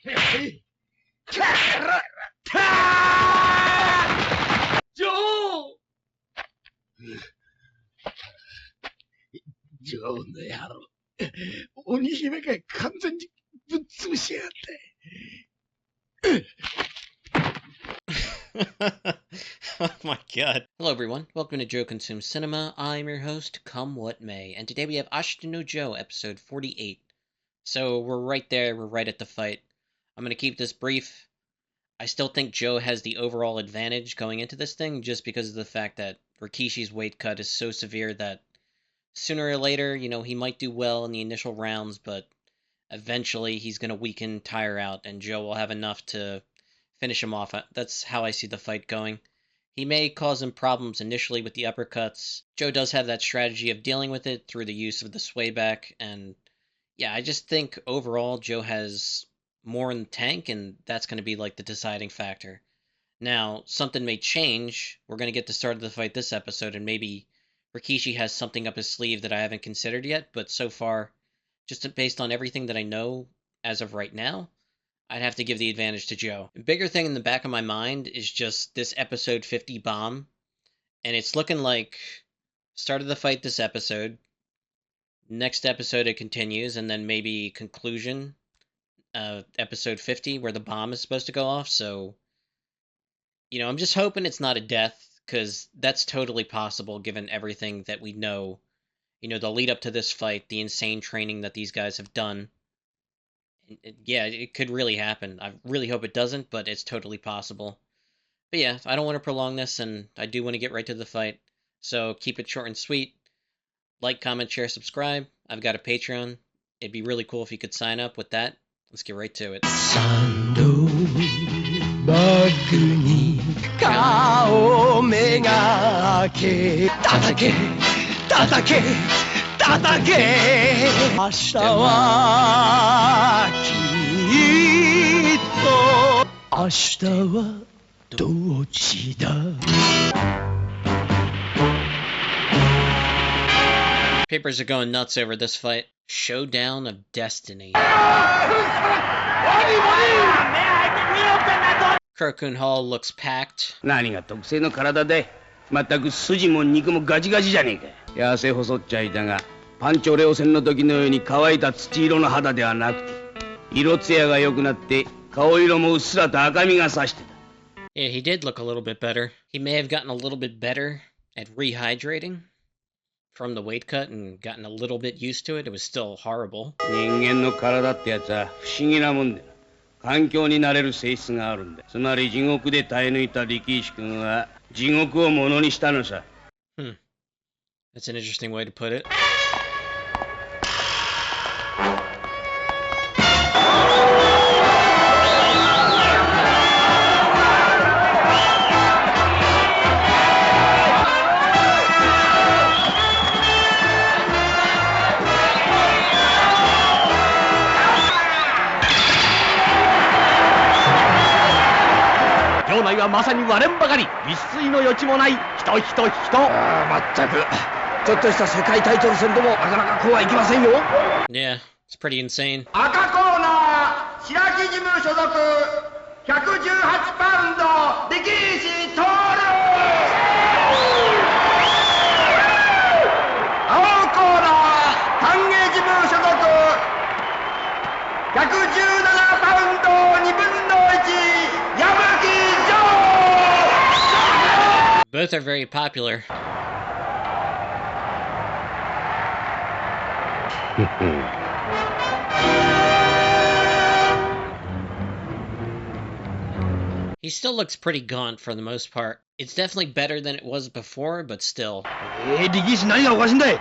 Joe! Joe の野郎。鬼姫が完全にぶっ潰しやがって。Oh my god. Hello everyone, welcome to Joe Consumes Cinema. I'm your host, Come What May, and today we have Ashita no Joe, episode 48. So we're right there, we're right at the fight. I'm gonna keep this brief. I still think Joe has the overall advantage going into this thing, just because of the fact that Rikishi's weight cut is so severe that sooner or later, he might do well in the initial rounds, but eventually he's gonna weaken, tire out, and Joe will have enough to finish him off. That's how I see the fight going. He may cause him problems initially with the uppercuts. Joe does have that strategy of dealing with it through the use of the sway back, and yeah, I just think overall Joe has more in the tank, and that's going to be like the deciding factor. Now, something may change. We're going to get the start of the fight this episode, and maybe Rikishi has something up his sleeve that I haven't considered yet, but so far, just based on everything that I know as of right now, I'd have to give the advantage to Joe. The bigger thing in the back of my mind is just this episode 50 bomb, and it's looking like start of the fight this episode, next episode it continues, and then maybe conclusion, episode 50, where the bomb is supposed to go off. So, I'm just hoping it's not a death, because that's totally possible given everything that we know. The lead up to this fight, the insane training that these guys have done. Yeah, it could really happen. I really hope it doesn't, but it's totally possible. But yeah, I don't want to prolong this, and I do want to get right to the fight. So keep it short and sweet. Like, comment, share, subscribe. I've got a Patreon. It'd be really cool if you could sign up with that. Let's get right to it. Papers are going nuts over this fight. Showdown of Destiny. Kurokun Hall looks packed. 何が特製の体で全く筋も肉もガチガチじゃねえか。痩せ細っちゃいたがパンチョレオ戦の時のように乾いた土色の肌ではなくて色艶が良くなって顔色もうっすらと赤みがさしてた。 Yeah, he did look a little bit better. He may have gotten a little bit better at rehydrating from the weight cut and gotten a little bit used to it. It was still horrible. 人間の体ってやつは不思議なもんで環境に慣れる性質があるんだ。つまり地獄で耐え抜いた力石君は地獄をものにしたのさ。That's an interesting way to put it. Yeah, it's pretty insane. 赤コーナー白木ジム所属118パウンド力石徹。青コーナー丹下ジム所属117パウンド2分の1矢吹城。 Both are very popular. He still looks pretty gaunt for the most part. It's definitely better than it was before, but still. 力石何がおかしいんだい。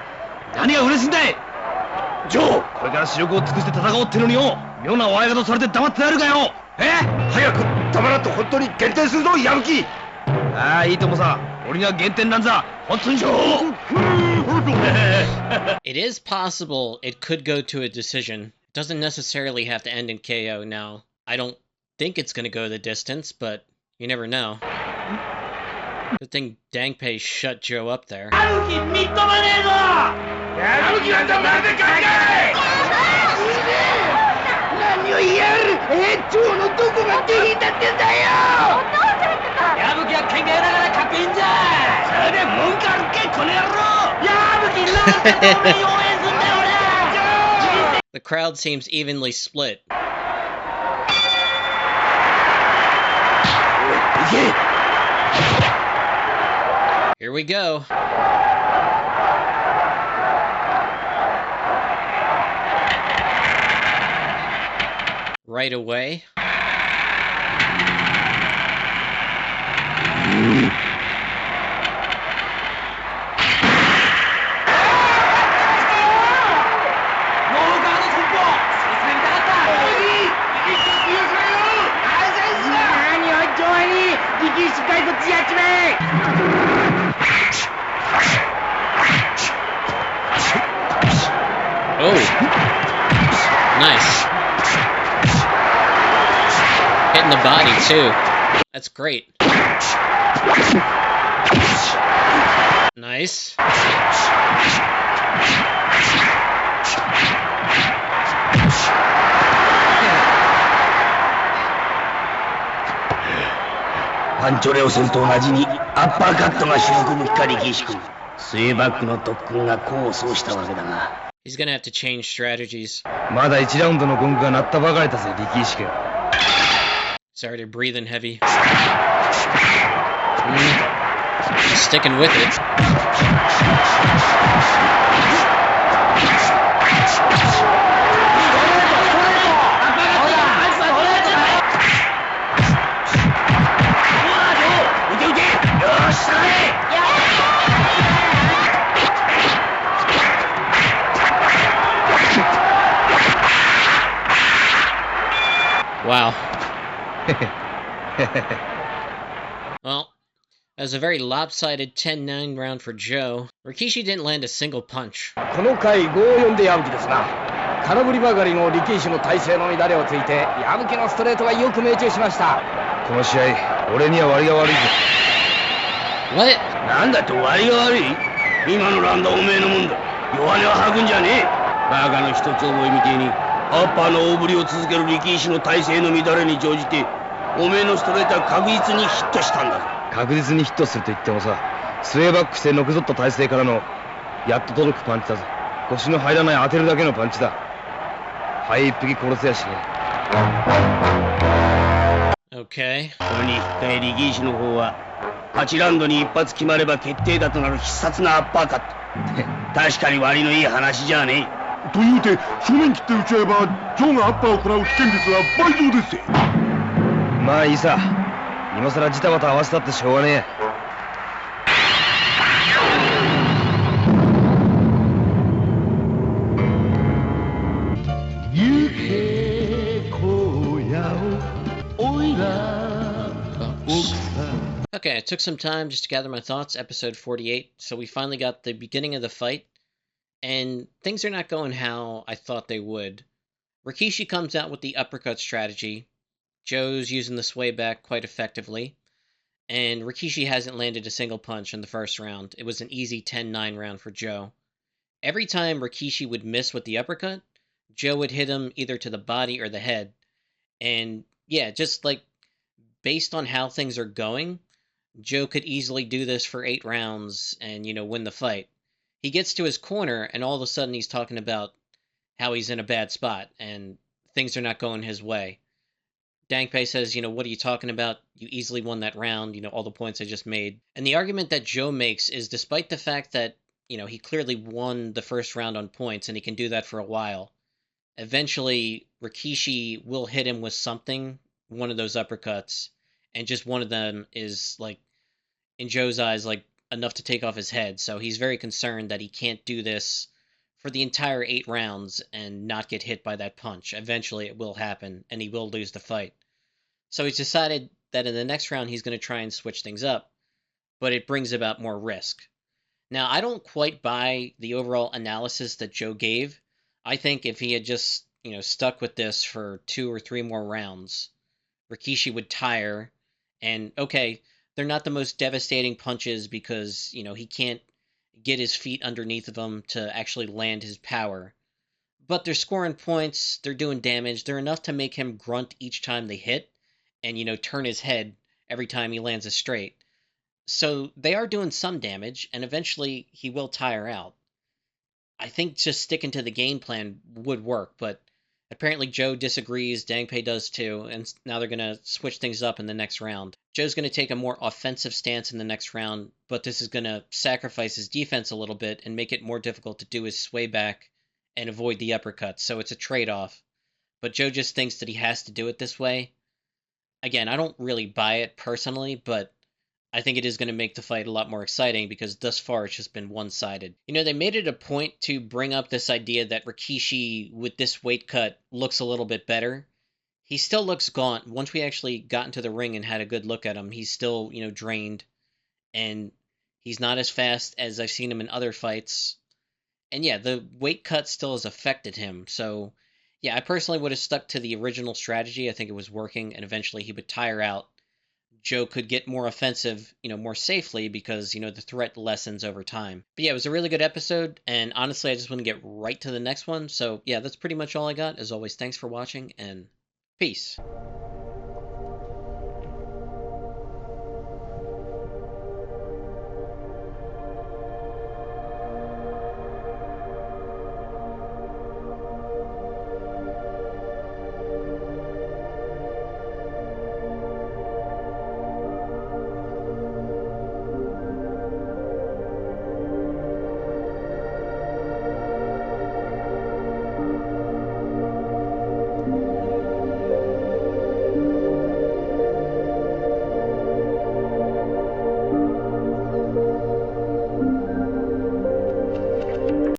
何が嬉しいんだい。ジョー、これから視力を尽くして戦おうってのによ、妙なおあやがとされて黙ってやるかよ。早く黙らんと本当に減点するぞ矢吹。ああ、いいともさ。俺には減点なんざ。本当にしょ。It is possible it could go to a decision. It doesn't necessarily have to end in KO. Now, I don't think it's going to go the distance, but you never know. Good thing Dangpei shut Joe up there. 何を言いやがる。蝶のどこが下品だってんだよ。お父さんとか矢吹は喧嘩屋だからかっこいいんじゃ。それで文句あるっけこの野郎。矢吹なんてどうめ応援すんだよ俺。The crowd seems evenly split. Here we go. Right away. Oh, nice. Hitting the body too. That's great. Nice. Panchoをすると同じにアッパーカットが主力武器か力士君。スウェーバックの特訓が功を奏したわけだが。He's gonna have to change strategies. まだ1ラウンドのゴングが鳴ったばかりだぜ、力士君。Sorry to breathing heavy. Sticking with it. Wow. Well, that was a very lopsided 10-9 round for Joe. Rikishi didn't land a single punch. この回5-4で矢吹ですが、空振りばかりの力士の体勢の乱れをついて矢吹のストレートがよく命中しました。この試合、俺には割が悪いぞ。What? なんだと割が悪い？今のラウンドはおめえのもんだ。弱音は吐くんじゃねえ。バカの一つ覚えみてえにアッパーの大振りを続ける力士の体勢の乱れに乗じておめえのストレートは確実にヒットしたんだ。確実にヒットすると言ってもさ、スウェーバックしてのくぞった体勢からのやっと届くパンチだぞ。腰の入らない当てるだけのパンチだ。肺一匹殺せやしねえ。Okay. それに引っ換え力士の方は8ラウンドに一発決まれば決定打となる必殺なアッパーカット。確かに割のいい話じゃねえ。というて正面切って打ち合えばジョーがアッパーを食らう危険率は倍増ですぜ。まあいいさ。今さらジタバタ合わせたってしょうがねえ。行け荒野をおいら奥さん。Okay, I took some time just to gather my thoughts, episode 48, so we finally got the beginning of the fight, and things are not going how I thought they would. Rikishi comes out with the uppercut strategy, Joe's using the sway back quite effectively, and Rikishi hasn't landed a single punch in the first round. It was an easy 10-9 round for Joe. Every time Rikishi would miss with the uppercut, Joe would hit him either to the body or the head, and yeah, just like based on how things are going, Joe could easily do this for 8 rounds and, win the fight. He gets to his corner, and all of a sudden he's talking about how he's in a bad spot, and things are not going his way. Dangpei says, what are you talking about? You easily won that round, all the points I just made. And the argument that Joe makes is despite the fact that, he clearly won the first round on points, and he can do that for a while, eventually Rikishi will hit him with something, one of those uppercuts, and just one of them is, like, in Joe's eyes, like, enough to take off his head. So he's very concerned that he can't do this for the entire 8 rounds and not get hit by that punch. Eventually it will happen, and he will lose the fight. So he's decided that in the next round he's going to try and switch things up, but it brings about more risk. Now, I don't quite buy the overall analysis that Joe gave. I think if he had just, stuck with this for 2 or 3 more rounds, Rikishi would tire, and okay, they're not the most devastating punches because, he can't get his feet underneath of him to actually land his power. but they're scoring points, they're doing damage, they're enough to make him grunt each time they hit, and, turn his head every time he lands a straight. So they are doing some damage, and eventually he will tire out. I think just sticking to the game plan would work, but apparently Joe disagrees, Dangpei does too, and now they're going to switch things up in the next round. Joe's going to take a more offensive stance in the next round, but this is going to sacrifice his defense a little bit and make it more difficult to do his sway back and avoid the uppercuts, so it's a trade-off. But Joe just thinks that he has to do it this way. Again, I don't really buy it personally, but I think it is going to make the fight a lot more exciting because thus far it's just been one-sided. They made it a point to bring up this idea that Rikishi, with this weight cut, looks a little bit better. He still looks gaunt. Once we actually got into the ring and had a good look at him, he's still, drained, and he's not as fast as I've seen him in other fights. And yeah, the weight cut still has affected him, so yeah, I personally would have stuck to the original strategy. I think it was working, and eventually he would tire out. Joe could get more offensive, more safely because, the threat lessens over time. But yeah, it was a really good episode, and honestly, I just want to get right to the next one. So yeah, that's pretty much all I got. As always, thanks for watching, and peace.